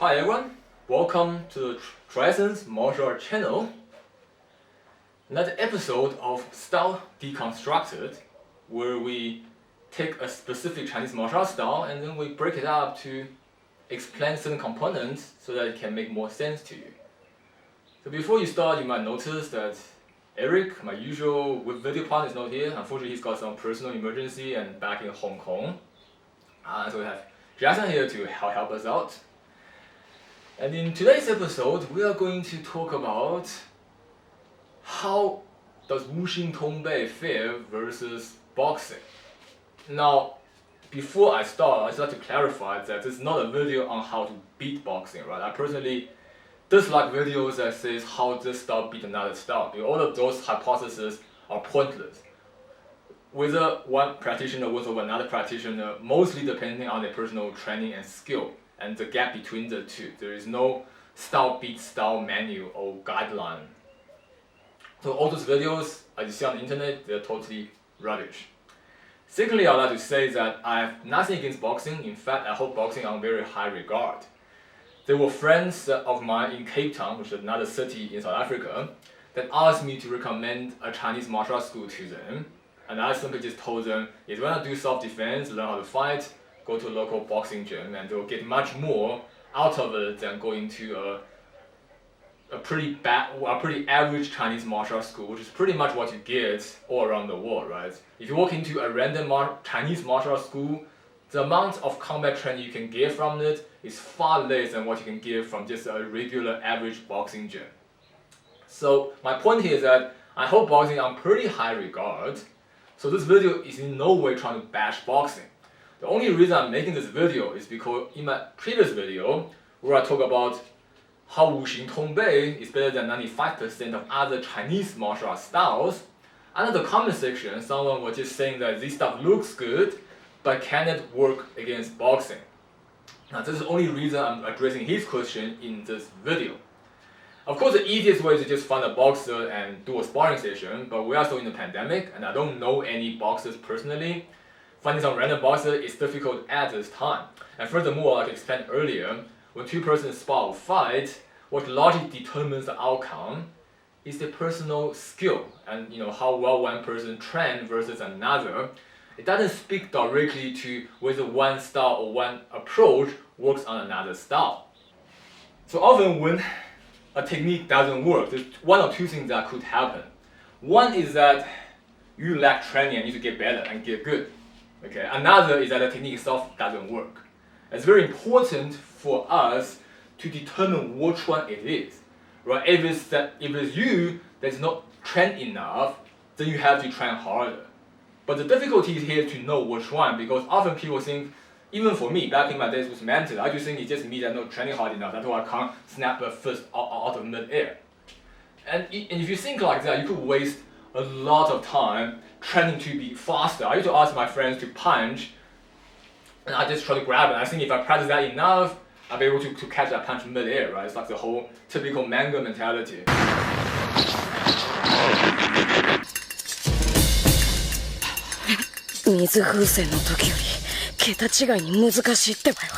Hi everyone, welcome to the TriEssence martial art channel. Another episode of Style Deconstructed, where we take a specific Chinese martial art style and then we break it up to explain certain components so that it can make more sense to you. So before you start, you might notice that Eric, my usual video partner, is not here. Unfortunately, he's got some personal emergency and back in Hong Kong. So we have Jason here to help us out. And in today's episode, we are going to talk about how does Wuxing Tongbei fare versus boxing. Now, before I start, I'd just like to clarify that this is not a video on how to beat boxing, right? I personally dislike videos that says how this style beat another style, because all of those hypotheses are pointless. Whether one practitioner wins over another practitioner, mostly depending on their personal training and skill, and the gap between the two. There is no style beat style manual or guideline. So all those videos as you see on the internet, they're totally rubbish. Secondly, I'd like to say that I have nothing against boxing. In fact, I hold boxing on very high regard. There were friends of mine in Cape Town, which is another city in South Africa, that asked me to recommend a Chinese martial arts school to them. And I simply just told them, if you want to do self-defense, learn how to fight, go to a local boxing gym, and they'll get much more out of it than going to a pretty average Chinese martial arts school, which is pretty much what you get all around the world, right? If you walk into a random Chinese martial arts school, the amount of combat training you can get from it is far less than what you can get from just a regular average boxing gym. So my point here is that I hold boxing on pretty high regard. So this video is in no way trying to bash boxing. The only reason I'm making this video is because in my previous video, where I talk about how Wuxing Tongbei is better than 95% of other Chinese martial art styles, under the comment section, someone was just saying that this stuff looks good, but cannot work against boxing. Now this is the only reason I'm addressing his question in this video. Of course, the easiest way is to just find a boxer and do a sparring session, but we are still in the pandemic, and I don't know any boxers personally. Finding some random boxer is difficult at this time. And furthermore, like I explained earlier, when two persons spar or fight, what largely determines the outcome is the personal skill and how well one person trained versus another. It doesn't speak directly to whether one style or one approach works on another style. So often when a technique doesn't work, there's one or two things that could happen. One is that you lack training and need to get better and get good. Okay. Another is that the technique itself doesn't work. It's very important for us to determine which one it is. Right? If it's you that's not trained enough, then you have to train harder. But the difficulty is here to know which one, because often people think, even for me, back in my days with mental, I just think it's just me that's not training hard enough. That's why I can't snap a fist out of mid-air. And if you think like that, you could waste a lot of time training to be faster. I used to ask my friends to punch, and I just try to grab it. I think if I practice that enough, I'll be able to catch that punch mid-air, right? It's like the whole typical manga mentality. 水風船の時より桁違いに難しいってばよ。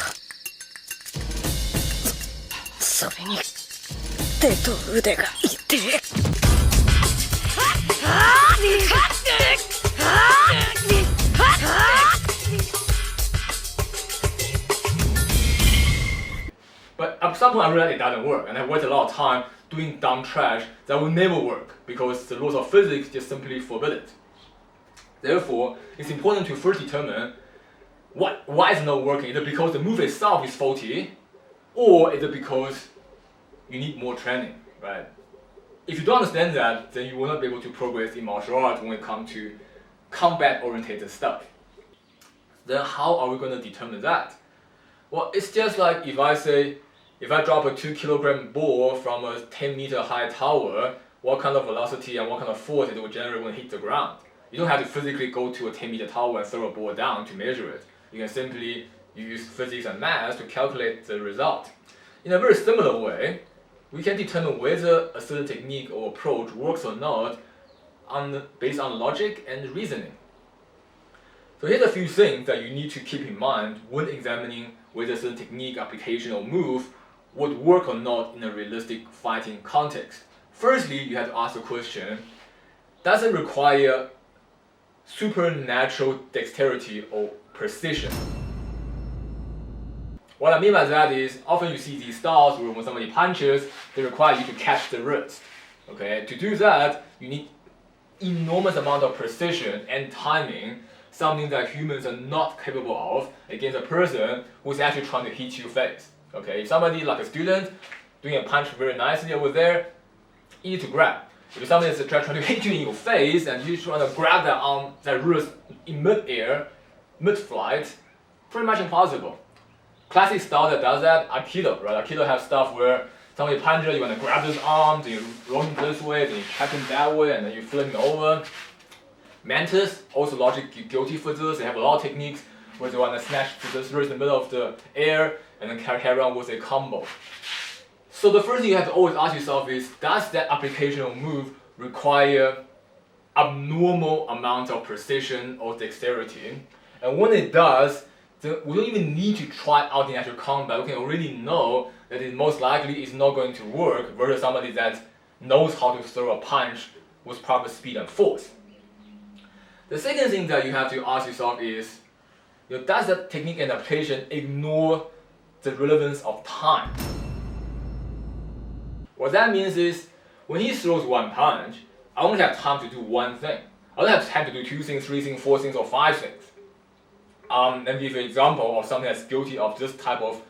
それに手と腕が痛え。But at some point I realized it doesn't work, and I wasted a lot of time doing dumb trash that will never work because the laws of physics just simply forbid it. Therefore, it's important to first determine why it's not working. Is it because the move itself is faulty, or is it because you need more training, right? If you don't understand that, then you will not be able to progress in martial arts when it comes to combat-oriented stuff. Then how are we going to determine that? Well, it's just like if I drop a 2-kilogram ball from a 10-meter high tower, what kind of velocity and what kind of force it will generate when it hits the ground. You don't have to physically go to a 10-meter tower and throw a ball down to measure it. You can simply use physics and math to calculate the result. In a very similar way, we can determine whether a certain technique or approach works or not based on logic and reasoning. So here's a few things that you need to keep in mind when examining whether a certain technique, application, or move would work or not in a realistic fighting context. Firstly, you have to ask the question, does it require supernatural dexterity or precision? What I mean by that is, often you see these styles where when somebody punches, they require you to catch the wrist. Okay, to do that, you need enormous amount of precision and timing, something that humans are not capable of against a person who's actually trying to hit your face. Okay, if somebody like a student doing a punch very nicely over there, easy to grab. If somebody is trying to hit you in your face and you're trying to grab that arm, that wrist in mid-air, mid-flight, pretty much impossible. Classic style that does that, Aikido, right? Aikido has stuff where somebody punches, you want to grab his arm, then you roll him this way, then you catch him that way, and then you flip him over. Mantis, also logically guilty for this. They have a lot of techniques where they want to snatch this wrist in the middle of the air and then carry around with a combo. So the first thing you have to always ask yourself is, does that application or move require abnormal amount of precision or dexterity? And when it does, then we don't even need to try out in actual combat. We can already know that it most likely is not going to work versus somebody that knows how to throw a punch with proper speed and force. The second thing that you have to ask yourself is, does that technique and application ignore the relevance of time? What that means is, when he throws one punch, I only have time to do one thing. I don't have time to do 2 things, 3 things, 4 things, or 5 things. Let me give you an example of something that's guilty of this type of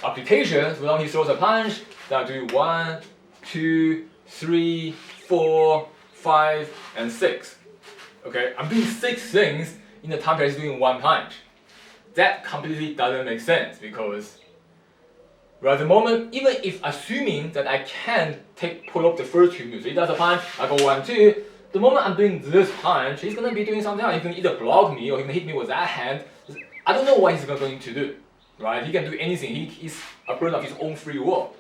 application. So when he throws a punch, then I do 1, 2, 3, 4, 5, and 6. Okay, I'm doing 6 things in the time that he's doing one punch. That completely doesn't make sense because right at the moment, even if assuming that I can pull up the first 2 moves, so he does a punch, I go 1, 2. The moment I'm doing this punch, he's gonna be doing something else. He can either block me or he can hit me with that hand. I don't know what he's going to do, right? He can do anything. He's a person of his own free will.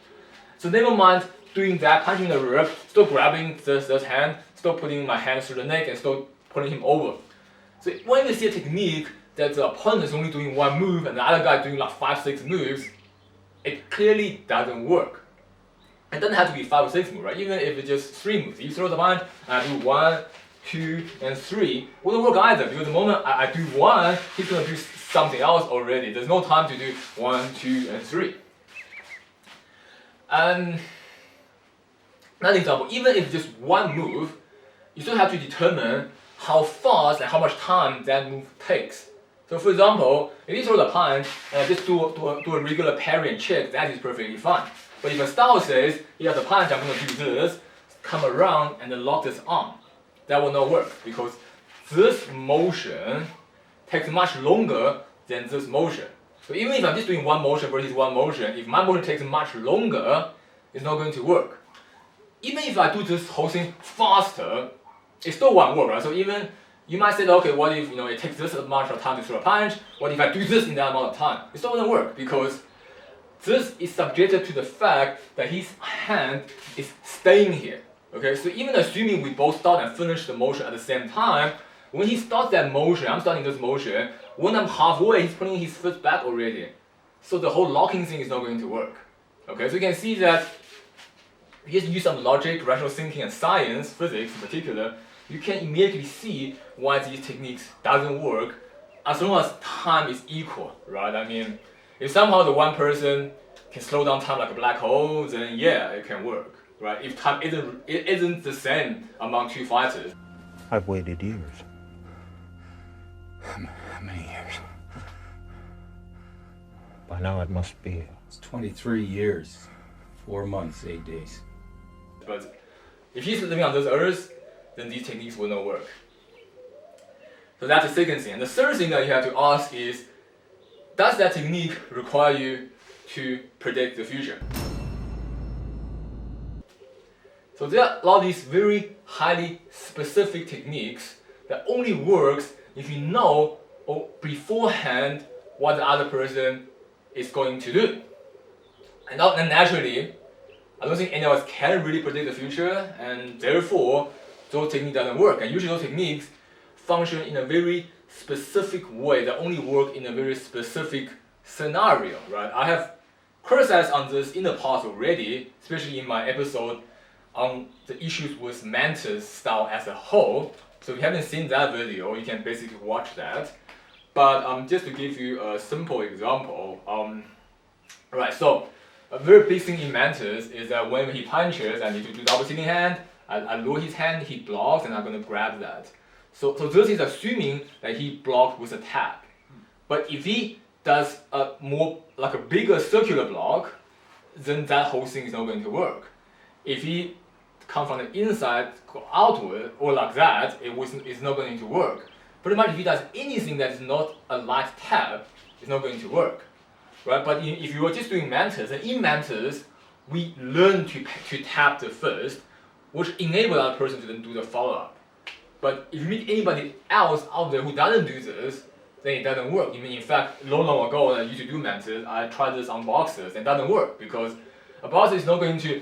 So never mind doing that, punching the rib, still grabbing this hand, still putting my hand through the neck and still putting him over. So when you see a technique that the opponent is only doing 1 move and the other guy doing like 5, 6 moves, it clearly doesn't work. It doesn't have to be 5 or 6 moves, right? Even if it's just 3 moves. You throw the punch and I do 1, 2, and 3, wouldn't work either because the moment I do 1, he's gonna do something else already. There's no time to do 1, 2, and 3. And another example, even if just 1 move, you still have to determine how fast and how much time that move takes. So for example, if you throw the punch and just do a regular parry and check, that is perfectly fine. But if a style says, yeah, the punch, I'm going to do this, come around and then lock this arm, that will not work because this motion takes much longer than this motion. So even if I'm just doing 1 motion versus 1 motion, if my motion takes much longer, it's not going to work. Even if I do this whole thing faster, it still won't work, right? So even you might say, okay, what if it takes this amount of time to throw a punch? What if I do this in that amount of time? It still wouldn't work because this is subjected to the fact that his hand is staying here. Okay, so even assuming we both start and finish the motion at the same time, when he starts that motion, I'm starting this motion, when I'm halfway, he's putting his foot back already. So the whole locking thing is not going to work. Okay, so you can see that if you use some logic, rational thinking, and science, physics in particular, you can immediately see why these techniques doesn't work as long as time is equal, right? I mean, if somehow the one person can slow down time like a black hole, then yeah, it can work, right? If time isn't the same among 2 fighters. I've waited years. How many years? By now it must be. It's 23 years, 4 months, 8 days. But if he's living on this earth, then these techniques will not work. So that's the second thing. And the third thing that you have to ask is, does that technique require you to predict the future? So there are a lot of these very highly specific techniques that only works if you know beforehand what the other person is going to do. And naturally, I don't think any of us can really predict the future, and therefore those techniques doesn't work. And usually those techniques function in a very specific way that only work in a very specific scenario, right? I have criticized on this in the past already, especially in my episode on the issues with Mantis style as a whole. So if you haven't seen that video, you can basically watch that. But just to give you a simple example, right, so a very big thing in Mantis is that when he punches, I need to do double sitting hand, I lower his hand, he blocks, and I'm going to grab that. So this is assuming that he blocked with a tap. But if he does a more, like a bigger circular block, then that whole thing is not going to work. If he come from the inside, go outward, or like that, it's not going to work. Pretty much if he does anything that is not a light tap, it's not going to work. Right? But if you were just doing Mantis, and in Mantis, we learn to tap the first, which enables that person to then do the follow-up. But if you meet anybody else out there who doesn't do this, then it doesn't work. In fact, long ago when I used to do Mantis, I tried this on boxers and it doesn't work because a boxer is not going to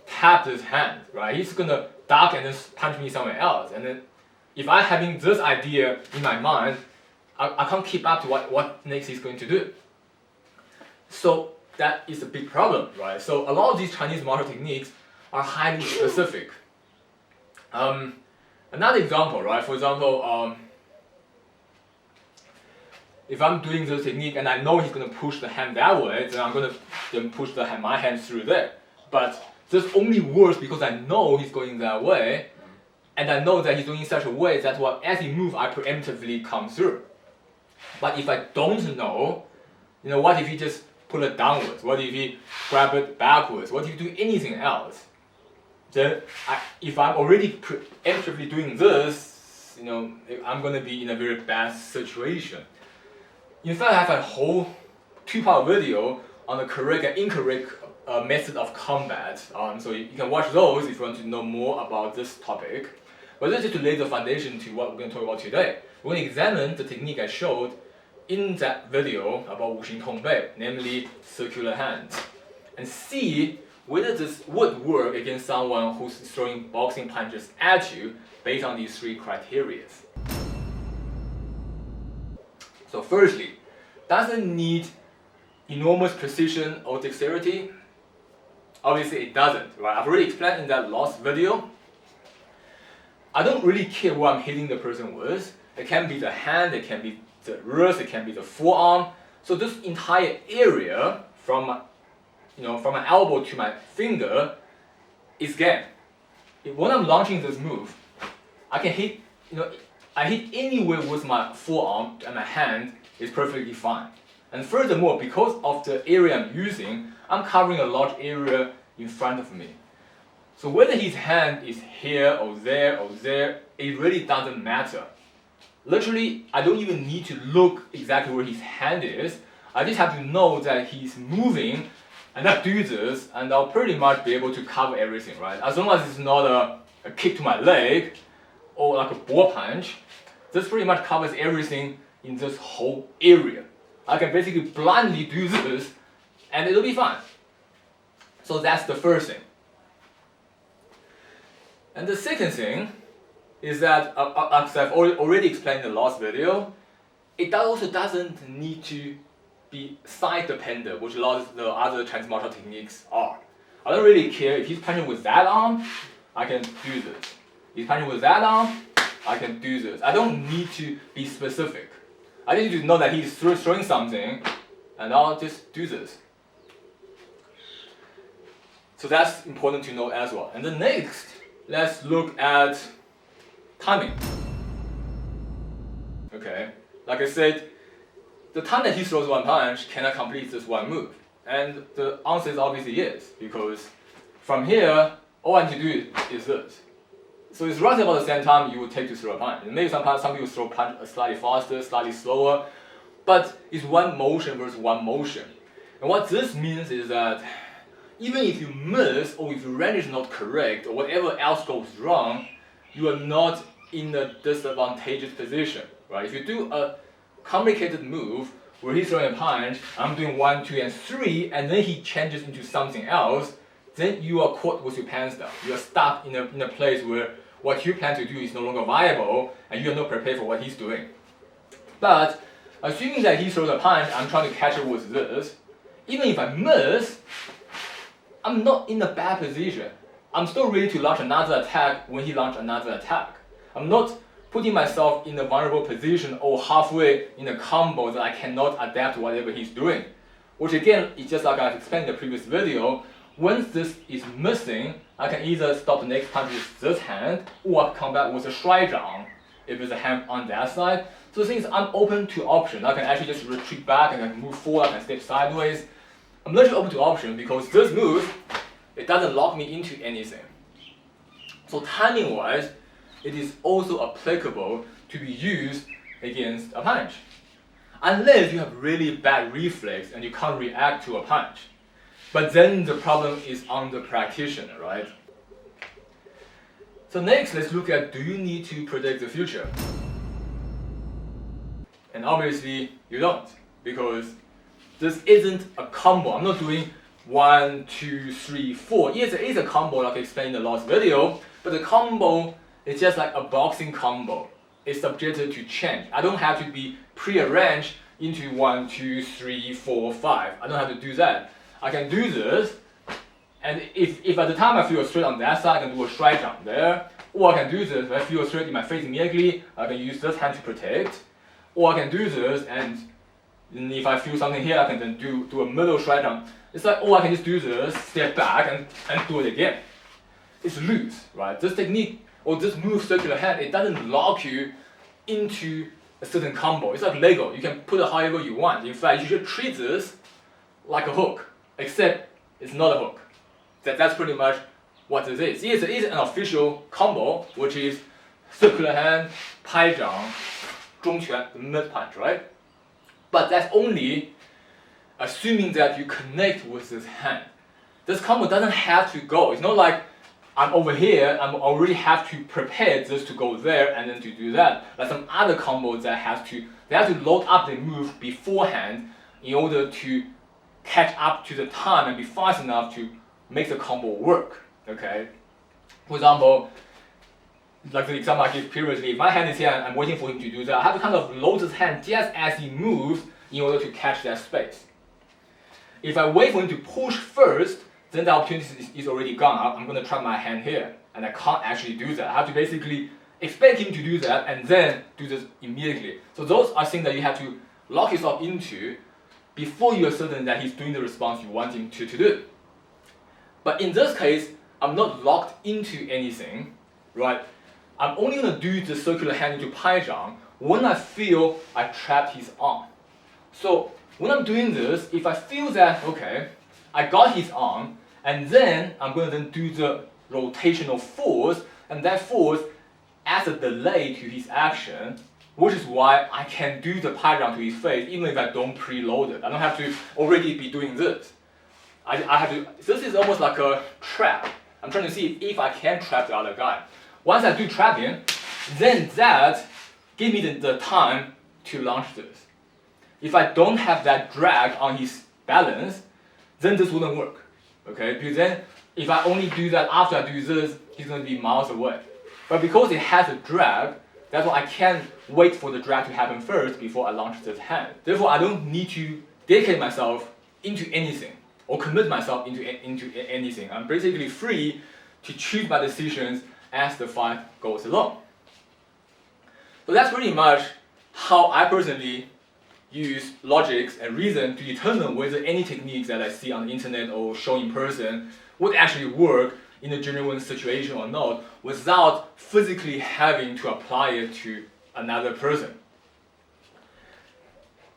tap this hand, right? He's gonna duck and then punch me somewhere else. And then if I'm having this idea in my mind, I can't keep up to what next he's going to do. So that is a big problem, right? So a lot of these Chinese martial techniques are highly specific. Another example, right? For example, if I'm doing this technique and I know he's going to push the hand that way, then I'm going to then push my hand through there. But this only works because I know he's going that way, and I know that he's doing in such a way that as he moves, I preemptively come through. But if I don't know, what if he just pull it downwards? What if he grab it backwards? What if he do anything else? Then if I'm already preemptively doing this, I'm going to be in a very bad situation. In fact, I have a whole 2-part video on the correct and incorrect method of combat. So you can watch those if you want to know more about this topic. But this is to lay the foundation to what we're going to talk about today. We're going to examine the technique I showed in that video about Wuxing Tongbei, namely circular hands, and see whether this would work against someone who's throwing boxing punches at you based on these 3 criteria. So firstly, does it need enormous precision or dexterity? Obviously it doesn't, right? I've already explained in that last video. I don't really care what I'm hitting the person with. It can be the hand, it can be the wrist, it can be the forearm. So this entire area from my elbow to my finger is game. When I'm launching this move, I can hit, I hit anywhere with my forearm and my hand is perfectly fine. And furthermore, because of the area I'm using, I'm covering a large area in front of me. So whether his hand is here or there, it really doesn't matter. Literally, I don't even need to look exactly where his hand is. I just have to know that he's moving, and I do this, and I'll pretty much be able to cover everything, right? As long as it's not a kick to my leg, or like a ball punch, this pretty much covers everything in this whole area. I can basically blindly do this, and it'll be fine. So that's the first thing. And the second thing is that, as I've already explained in the last video, it also doesn't need to be side dependent, which a lot of the other Chinese martial techniques are. I don't really care if he's punching with that arm, I can do this. He's punching with that arm, I can do this. I don't need to be specific. I just need to know that he's throwing something, and I'll just do this. So that's important to know as well. And then next, let's look at timing. Okay, like I said, the time that he throws one punch, can I complete this one move? And the answer is obviously yes, because from here, all I need to do is this. So it's roughly about the same time you would take to throw a punch. And maybe some people throw punch slightly faster, slightly slower, but it's one motion versus one motion. And what this means is that even if you miss, or if your range is not correct, or whatever else goes wrong, you are not in a disadvantageous position, right? If you do a complicated move where he's throwing a punch, I'm doing 1, 2, and 3, and then he changes into something else, then you are caught with your pants down. You are stuck in a place where what you plan to do is no longer viable, and you are not prepared for what he's doing. But assuming that he throws a punch, I'm trying to catch it with this, even if I miss, I'm not in a bad position. I'm still ready to launch another attack when he launches another attack. I'm not putting myself in a vulnerable position or halfway in a combo that I cannot adapt to whatever he's doing. Which again, is just like I explained in the previous video. Once this is missing, I can either stop the next punch with this hand, or come back with a 摔掌 if it's a hand on that side. So since I'm open to options, I can actually just retreat back and I can move forward, I can step sideways. I'm literally open to options because this move, it doesn't lock me into anything. So timing wise, it is also applicable to be used against a punch. Unless you have really bad reflex and you can't react to a punch. But then the problem is on the practitioner, right? So next, let's look at, do you need to predict the future? And obviously, you don't, because this isn't a combo. I'm not doing 1, 2, 3, 4. Yes, it is a combo like I explained in the last video, but the combo is just like a boxing combo. It's subjected to change. I don't have to be prearranged into 1, 2, 3, 4, 5. I don't have to do that. I can do this, and if at the time I feel a straight on that side, I can do a 摔掌 there. Or I can do this, if I feel a straight in my face immediately, I can use this hand to protect. Or I can do this, and if I feel something here, I can then do a middle 摔掌. It's like, or I can just do this, step back, and do it again. It's loose, right? This technique, or this move circular hand, it doesn't lock you into a certain combo. It's like Lego. You can put it however you want. In fact, you should treat this like a hook, except it's not a hook. That's pretty much what this is. Yes, it is an official combo, which is circular hand, 拍掌, 中拳, the mid punch, right? But that's only assuming that you connect with this hand. This combo doesn't have to go. It's not like I'm over here, I already have to prepare this to go there and then to do that. Like some other combos that they have to load up the move beforehand in order to catch up to the time and be fast enough to make the combo work. Okay? For example, like the example I gave previously, if my hand is here and I'm waiting for him to do that, I have to kind of load his hand just as he moves in order to catch that space. If I wait for him to push first, then the opportunity is already gone. I'm going to trap my hand here, and I can't actually do that. I have to basically expect him to do that and then do this immediately. So those are things that you have to lock yourself into before you are certain that he's doing the response you want him to do. But in this case, I'm not locked into anything, right? I'm only going to do the circular hand into 拍掌 when I feel I trapped his arm. So when I'm doing this, if I feel that, okay, I got his arm, and then I'm going to then do the rotational force, and that force adds a delay to his action, which is why I can do the 拍掌 to his face even if I don't preload it. I don't have to already be doing this. I have to, this is almost like a trap. I'm trying to see if I can trap the other guy. Once I do trap him, then that gives me the time to launch this. If I don't have that drag on his balance, then this wouldn't work. Okay? Because then if I only do that after I do this, he's going to be miles away. But because it has a drag, that's why I can't wait for the drag to happen first before I launch this hand. Therefore, I don't need to dedicate myself into anything or commit myself into anything. I'm basically free to choose my decisions as the fight goes along. So that's pretty much how I personally use logics and reason to determine whether any techniques that I see on the internet or show in person would actually work in a genuine situation or not, without physically having to apply it to another person.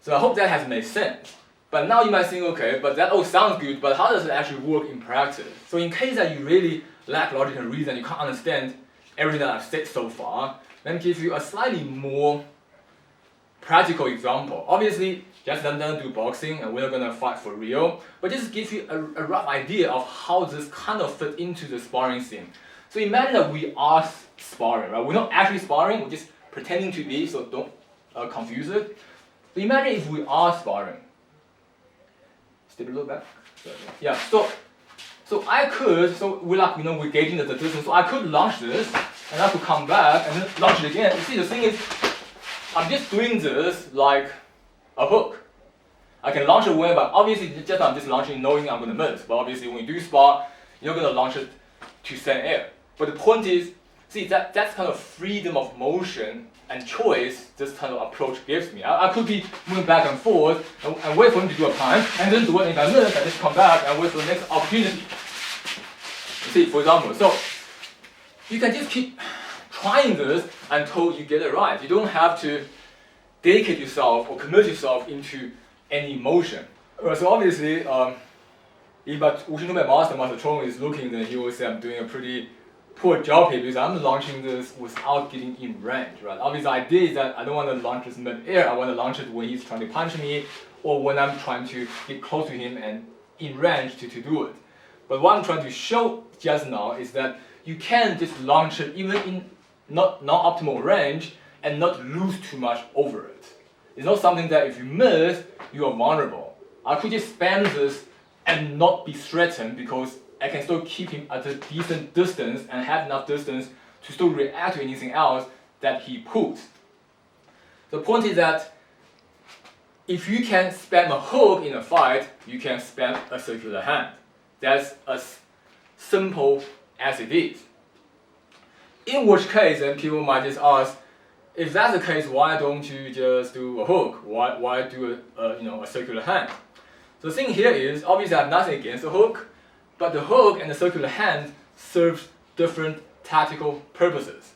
So I hope that has made sense. But now you might think, okay, but that all sounds good, but how does it actually work in practice? So in case that you really lack logic and reason, you can't understand everything that I've said so far, let me give you a slightly more practical example. Obviously, just don't do boxing and we're not gonna fight for real, but just give you a rough idea of how this kind of fits into the sparring scene. So imagine that we are sparring, right? We're not actually sparring, we're just pretending to be, so don't confuse it. So imagine if we are sparring. Step a little back. Yeah, so I could, so we're like, we're gauging the distance, so I could launch this, and I could come back and then launch it again. You see, the thing is, I'm just doing this like a hook. I can launch it whenever. Obviously, just I'm just launching knowing I'm going to miss. But obviously, when you do spar, you're going to launch it to thin air. But the point is, see, that's kind of freedom of motion and choice this kind of approach gives me. I could be moving back and forth and wait for him to do a punch, and then do it. If I miss, I just come back and wait for the next opportunity. See, for example, so you can just keep trying this until you get it right. You don't have to dedicate yourself or commit yourself into any motion. So obviously, if Wuxing Tongbei Master Chong is looking, then he will say I'm doing a pretty poor job here because I'm launching this without getting in range, right? Obviously, the idea is that I don't want to launch this mid-air. I want to launch it when he's trying to punch me or when I'm trying to get close to him and in range to do it. But what I'm trying to show just now is that you can just launch it even in not optimal range and not lose too much over it. It's not something that if you miss, you are vulnerable. I could just spam this and not be threatened because I can still keep him at a decent distance and have enough distance to still react to anything else that he puts. The point is that if you can spam a hook in a fight, you can spam a circular hand. That's as simple as it is. In which case, then people might just ask, if that's the case, why don't you just do a hook? Why do a circular hand? So the thing here is, obviously I have nothing against the hook, but the hook and the circular hand serve different tactical purposes.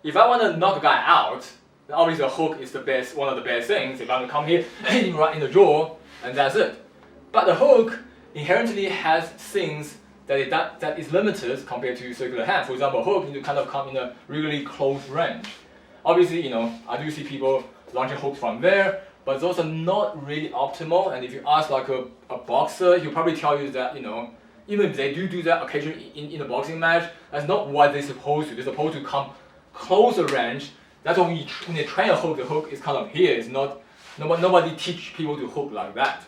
If I want to knock a guy out, then obviously a hook is one of the best things. If I'm going to come here and hit him right in the jaw, and that's it. But the hook inherently has things that is limited compared to circular hand. For example, a hook need to kind of come in a really close range. Obviously, I do see people launching hooks from there, but those are not really optimal. And if you ask like a boxer, he'll probably tell you that, even if they do that occasionally in a boxing match, that's not what they're supposed to. They're supposed to come closer range. That's why when they train a hook, the hook is kind of here. It's not, nobody teach people to hook like that.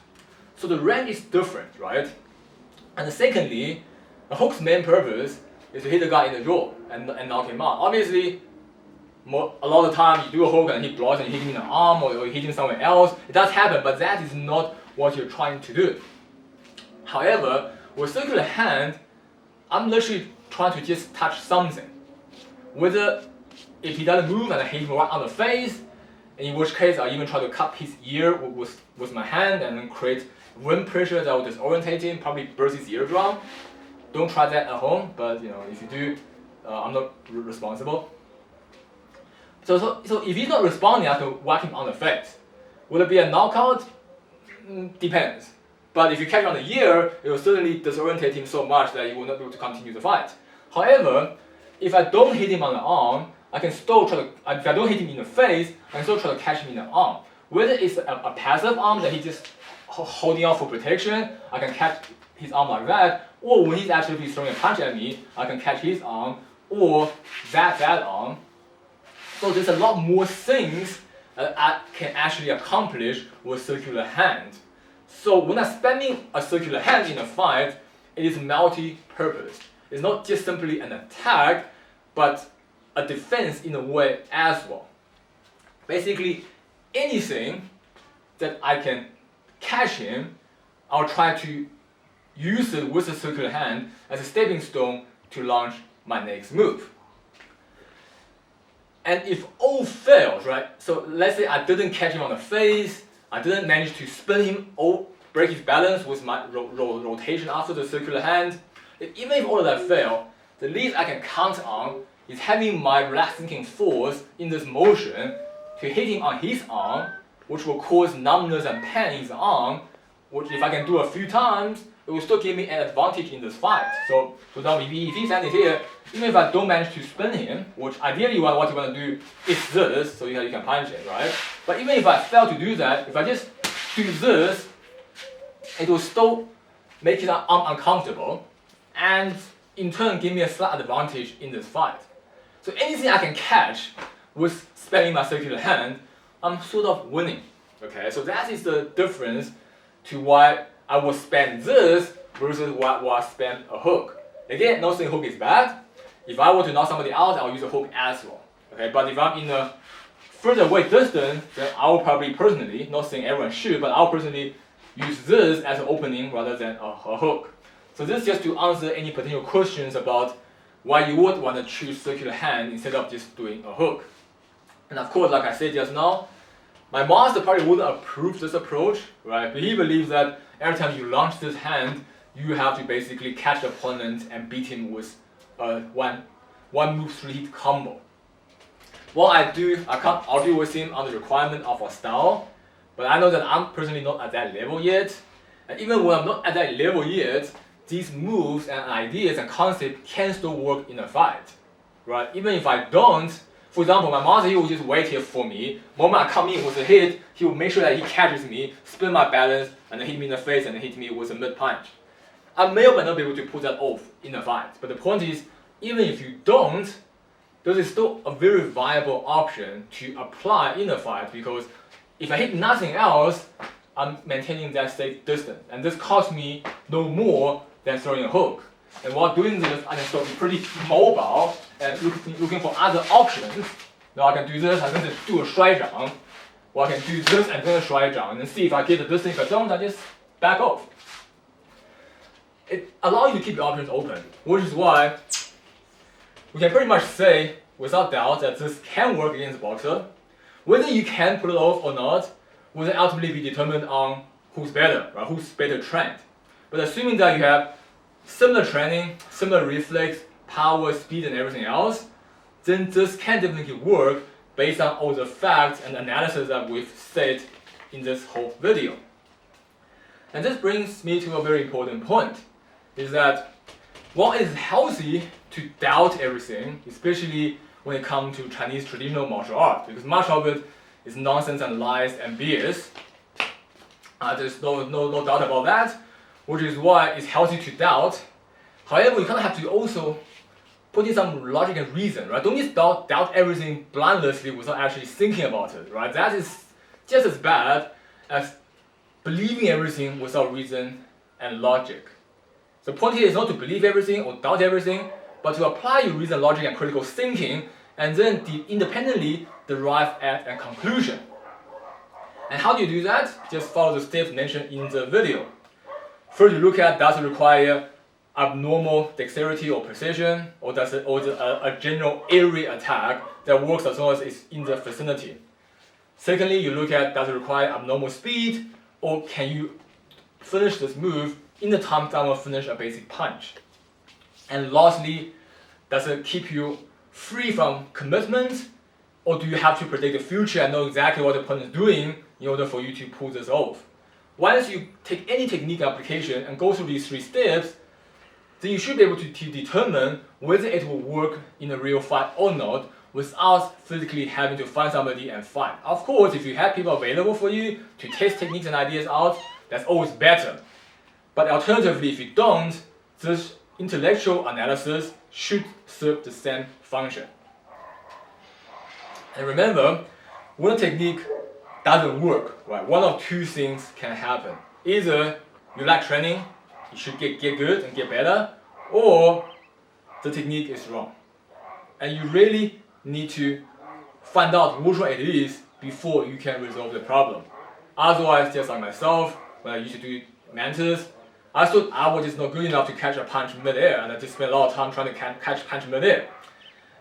So the range is different, right? And secondly, a hook's main purpose is to hit the guy in the jaw and knock him out. Obviously, a lot of the time you do a hook and he blocks and you hit him in the arm or you hit him somewhere else. It does happen, but that is not what you're trying to do. However, with circular hand, I'm literally trying to just touch something. Whether if he doesn't move and I hit him right on the face, in which case I even try to cut his ear with my hand and then create wind pressure that will disorientate him, probably burst his eardrum. Don't try that at home, but if you do, I'm not responsible. So if he's not responding, I can whack him on the face. Will it be a knockout? Depends. But if you catch him on the ear, it will certainly disorientate him so much that he will not be able to continue the fight. However, if I don't hit him on the arm, I can still try to, if I don't hit him in the face, I can still try to catch him in the arm. Whether it's a passive arm that he's just holding on for protection, I can catch his arm like that, or when he's actually throwing a punch at me, I can catch his arm, or that arm. So there's a lot more things that I can actually accomplish with circular hand. So when I'm spamming a circular hand in a fight, it is multi-purpose. It's not just simply an attack, but a defense in a way as well. Basically, anything that I can catch him, I'll try to use it with a circular hand as a stepping stone to launch my next move. And if all fails, right? So let's say I didn't catch him on the face, I didn't manage to spin him or break his balance with my rotation after the circular hand. Even if all of that fail, the least I can count on is having my relaxing force in this motion to hit him on his arm, which will cause numbness and pain in his arm, which if I can do a few times, it will still give me an advantage in this fight. So for example, if he's standing here, even if I don't manage to spin him, which ideally what you want to do is this, so you can punch it, right? But even if I fail to do that, if I just do this, it will still make his arm uncomfortable, and in turn give me a slight advantage in this fight. So anything I can catch with spamming my circular hand, I'm sort of winning. Okay, so that is the difference to why I will spam this versus why I spam a hook. Again, not saying hook is bad. If I were to knock somebody out, I'll use a hook as well. Okay, but if I'm in a further away distance, then I will probably personally, not saying everyone should, but I'll personally use this as an opening rather than a hook. So this is just to answer any potential questions about why you would want to choose circular hand instead of just doing a hook. And of course, like I said just now, my master probably wouldn't approve this approach, right? But he believes that every time you launch this hand, you have to basically catch the opponent and beat him with a one move 3-hit combo. What I do, I can't argue with him on the requirement of a style, but I know that I'm personally not at that level yet. And even when I'm not at that level yet, these moves and ideas and concepts can still work in a fight, right? Even if I don't, for example, my master, he will just wait here for me. The moment I come in with a hit, he will make sure that he catches me, spin my balance, and then hit me in the face and then hit me with a mid punch. I may or may not be able to pull that off in a fight, but the point is, even if you don't, this is still a very viable option to apply in a fight, because if I hit nothing else, I'm maintaining that safe distance, and this costs me no more than throwing a hook. And while doing this, I can still be pretty mobile and looking for other options. Now I can do this, I can just do a 摔掌, or I can do this and then a 摔掌, and see if I get the distance. If I don't, I just back off. It allows you to keep your options open, which is why we can pretty much say without doubt that this can work against the boxer. Whether you can pull it off or not will ultimately be determined on who's better, right? Who's better trained. But assuming that you have similar training, similar reflex, power, speed, and everything else, then this can definitely work based on all the facts and analysis that we've said in this whole video. And this brings me to a very important point, is that while it is healthy to doubt everything, especially when it comes to Chinese traditional martial art, because much of it is nonsense and lies and BS. There's no doubt about that, which is why it's healthy to doubt. However, you kind of have to also put in some logic and reason, right? Don't just doubt everything blindlessly without actually thinking about it, right? That is just as bad as believing everything without reason and logic. The point here is not to believe everything or doubt everything, but to apply your reason, logic, and critical thinking, and then independently derive at a conclusion. And how do you do that? Just follow the steps mentioned in the video. First, you look at, does it require abnormal dexterity or precision, or does it a general area attack that works as long as it's in the vicinity? Secondly, you look at, does it require abnormal speed, or can you finish this move in the time that will finish a basic punch? And lastly, does it keep you free from commitment, or do you have to predict the future and know exactly what the opponent is doing in order for you to pull this off? Once you take any technique application and go through these 3 steps, then you should be able to determine whether it will work in a real fight or not without physically having to find somebody and fight. Of course, if you have people available for you to test techniques and ideas out, that's always better. But alternatively, if you don't, this intellectual analysis should serve the same function. And remember, when a technique doesn't work, right, one of 2 things can happen. Either you lack training, you should get good and get better, or the technique is wrong. And you really need to find out which one it is before you can resolve the problem. Otherwise, just like myself, when I used to do mantis, I thought I was just not good enough to catch a punch mid-air, and I just spent a lot of time trying to catch a punch mid-air.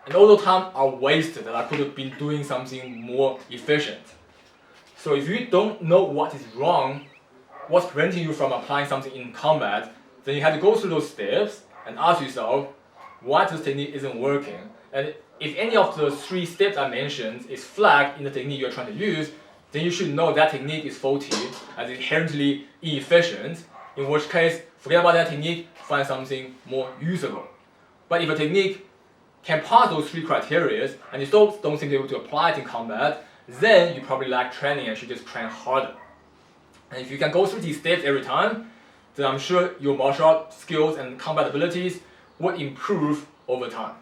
And all the time are wasted, and I could have been doing something more efficient. So if you don't know what is wrong, what's preventing you from applying something in combat, then you have to go through those steps and ask yourself why this technique isn't working. And if any of the 3 steps I mentioned is flagged in the technique you're trying to use, then you should know that technique is faulty and inherently inefficient, in which case, forget about that technique, find something more usable. But if a technique can pass those 3 criteria and you still don't seem to be able to apply it in combat, then you probably lack training and should just train harder. And if you can go through these steps every time, then I'm sure your martial art skills and combat abilities will improve over time.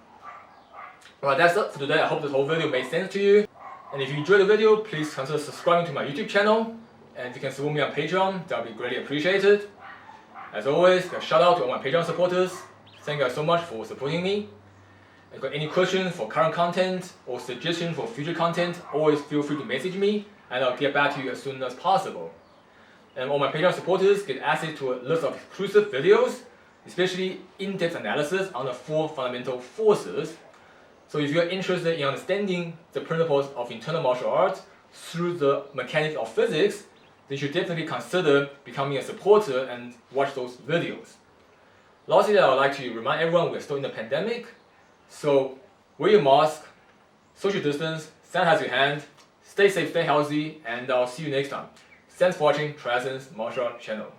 Alright, that's it for today. I hope this whole video made sense to you. And if you enjoyed the video, please consider subscribing to my YouTube channel. And if you can support me on Patreon, that would be greatly appreciated. As always, a shout out to all my Patreon supporters. Thank you guys so much for supporting me. If you've got any questions for current content or suggestions for future content, always feel free to message me and I'll get back to you as soon as possible. And all my Patreon supporters get access to a list of exclusive videos, especially in-depth analysis on the 4 fundamental forces. So if you're interested in understanding the principles of internal martial arts through the mechanics of physics, then you should definitely consider becoming a supporter and watch those videos. Lastly, I would like to remind everyone we're still in the pandemic, so wear your mask, social distance, sanitize your hand, stay safe, stay healthy, and I'll see you next time. Thanks for watching TriEssence Martial Art channel.